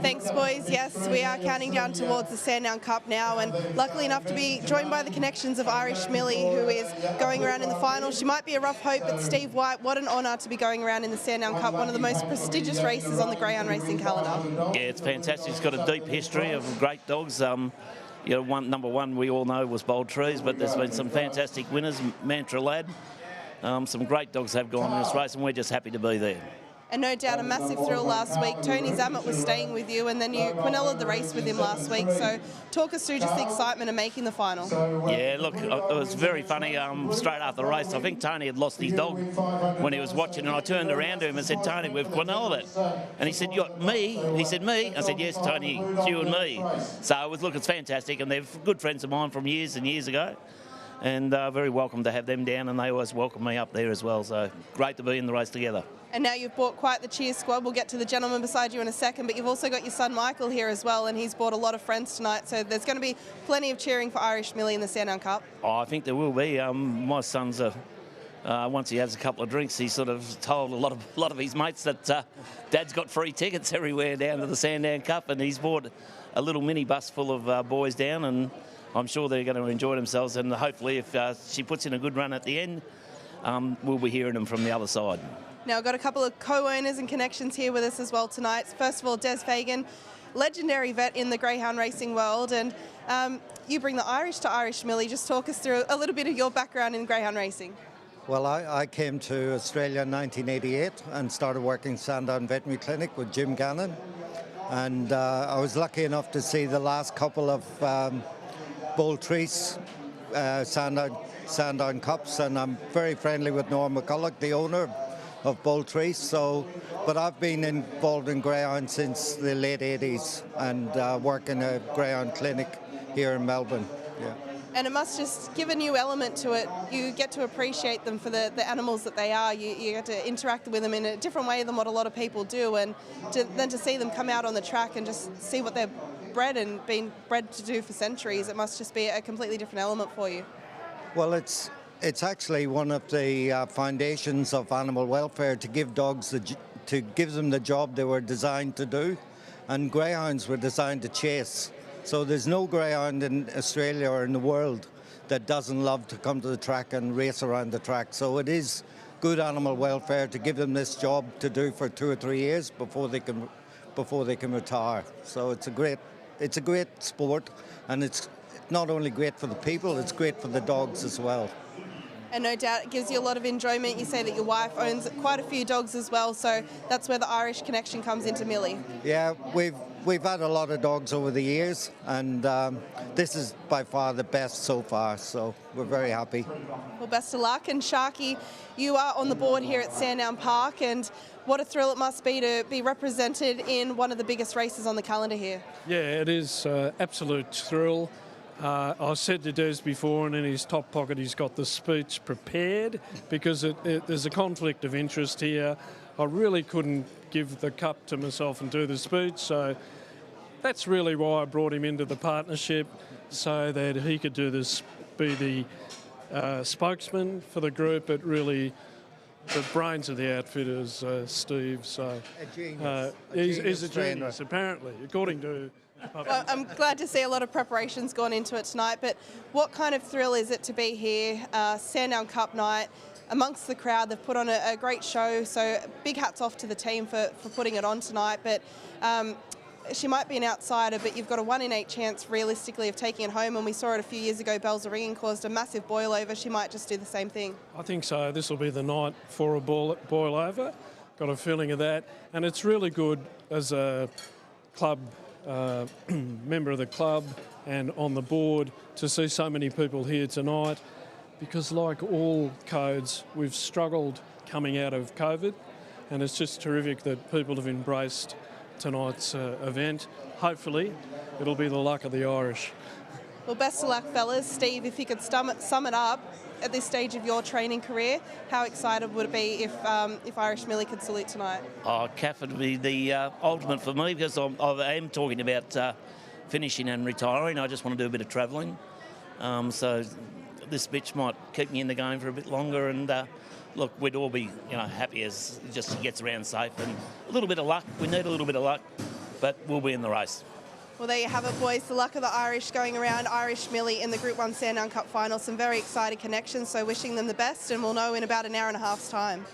Thanks, boys. Yes, we are counting down towards the Sandown Cup now, and luckily enough to be joined by the connections of Irish Millie, who is going around in the final. She might be a rough hope, but Steve Whyte, what an honour to be going around in the Sandown Cup, one of the most prestigious races on the greyhound racing calendar. Yeah, it's fantastic. It's got a deep history of great dogs. Number one we all know was Bold Trees, but there's been some fantastic winners. Mantra Lad, some great dogs have gone in this race, and we're just happy to be there. And no doubt a massive thrill last week. Tony Zammit was staying with you, and then you Quinella the race with him last week. So talk us through just the excitement of making the final. Yeah, look, it was very funny. Straight after the race, I think Tony had lost his dog when he was watching, and I turned around to him and said, "Tony, we've Quinella'd it." And he said, "You got me?" He said, "Me?" I said, "Yes, Tony, it's you and me." So it was, look, it's fantastic, and they're good friends of mine from years and years ago. And very welcome to have them down, and they always welcome me up there as well. So great to be in the race together. And now you've brought quite the cheer squad. We'll get to the gentleman beside you in a second, but you've also got your son Michael here as well, and he's brought a lot of friends tonight. So there's going to be plenty of cheering for Irish Millie in the Sandown Cup. Oh, I think there will be. My son's once he has a couple of drinks, he sort of told a lot of his mates that Dad's got free tickets everywhere down to the Sandown Cup, and he's brought a little minibus full of boys down, and I'm sure they're going to enjoy themselves, and hopefully if she puts in a good run at the end, we'll be hearing them from the other side. Now, I've got a couple of co-owners and connections here with us as well tonight. First of all, Des Fagan, legendary vet in the greyhound racing world, and you bring the Irish to Irish Millie. Just talk us through a little bit of your background in greyhound racing. Well, I came to Australia in 1988 and started working Sandown Veterinary Clinic with Jim Gannon, and I was lucky enough to see the last couple of Bold Trees Sandown Cups, and I'm very friendly with Norm McCulloch, the owner of Bold Trees. But I've been involved in greyhound since the late 80s and work in a greyhound clinic here in Melbourne. Yeah. And it must just give a new element to it. You get to appreciate them for the animals that they are. You get to interact with them in a different way than what a lot of people do, and then to see them come out on the track and just see what they're bred and been bred to do for centuries, it must just be a completely different element for you. Well, it's actually one of the foundations of animal welfare to give dogs to give them the job they were designed to do, and greyhounds were designed to chase. So there's no greyhound in Australia or in the world that doesn't love to come to the track and race around the track. So it is good animal welfare to give them this job to do for 2 or 3 years before they can retire. So it's a great sport, and it's not only great for the people, it's great for the dogs as well. And no doubt it gives you a lot of enjoyment. You say that your wife owns quite a few dogs as well, so that's where the Irish connection comes into Millie. Yeah, we've had a lot of dogs over the years, and this is by far the best so far, so we're very happy. Well, best of luck. And Sharky, you are on the board here at Sandown Park, and what a thrill it must be to be represented in one of the biggest races on the calendar here. Yeah, it is absolute thrill. I said to Des before, and in his top pocket he's got the speech prepared, because there's a conflict of interest here. I really couldn't give the cup to myself and do the speech, so that's really why I brought him into the partnership, so that he could do this, be the spokesman for the group, but really the brains of the outfit is Steve. So he's a genius, apparently, according to... Well, I'm glad to see a lot of preparations gone into it tonight, but what kind of thrill is it to be here, Sandown Cup night, amongst the crowd? They've put on a great show, so big hats off to the team for putting it on tonight. But she might be an outsider, but you've got a 1 in 8 chance realistically of taking it home, and we saw it a few years ago. Bells Are Ringing caused a massive boil over. She might just do the same thing. I think so. This will be the night for a boil over. Got a feeling of that, and it's really good as a club member of the club and on the board to see so many people here tonight, because like all codes, we've struggled coming out of COVID, and it's just terrific that people have embraced tonight's event. Hopefully it'll be the luck of the Irish. Well, best of luck, fellas. Steve, if you could sum it up at this stage of your training career, how excited would it be if Irish Millie could salute tonight? Oh, CAF would be the ultimate for me, because I am talking about finishing and retiring. I just want to do a bit of travelling. So this bitch might keep me in the game for a bit longer, and look, we'd all be happy as just he gets around safe, and a little bit of luck. We need a little bit of luck. but we'll be in the race. Well, there you have it, boys. The luck of the Irish going around. Irish Millie in the Group 1 Sandown Cup final. Some very exciting connections, so wishing them the best, and we'll know in about an hour and a half's time.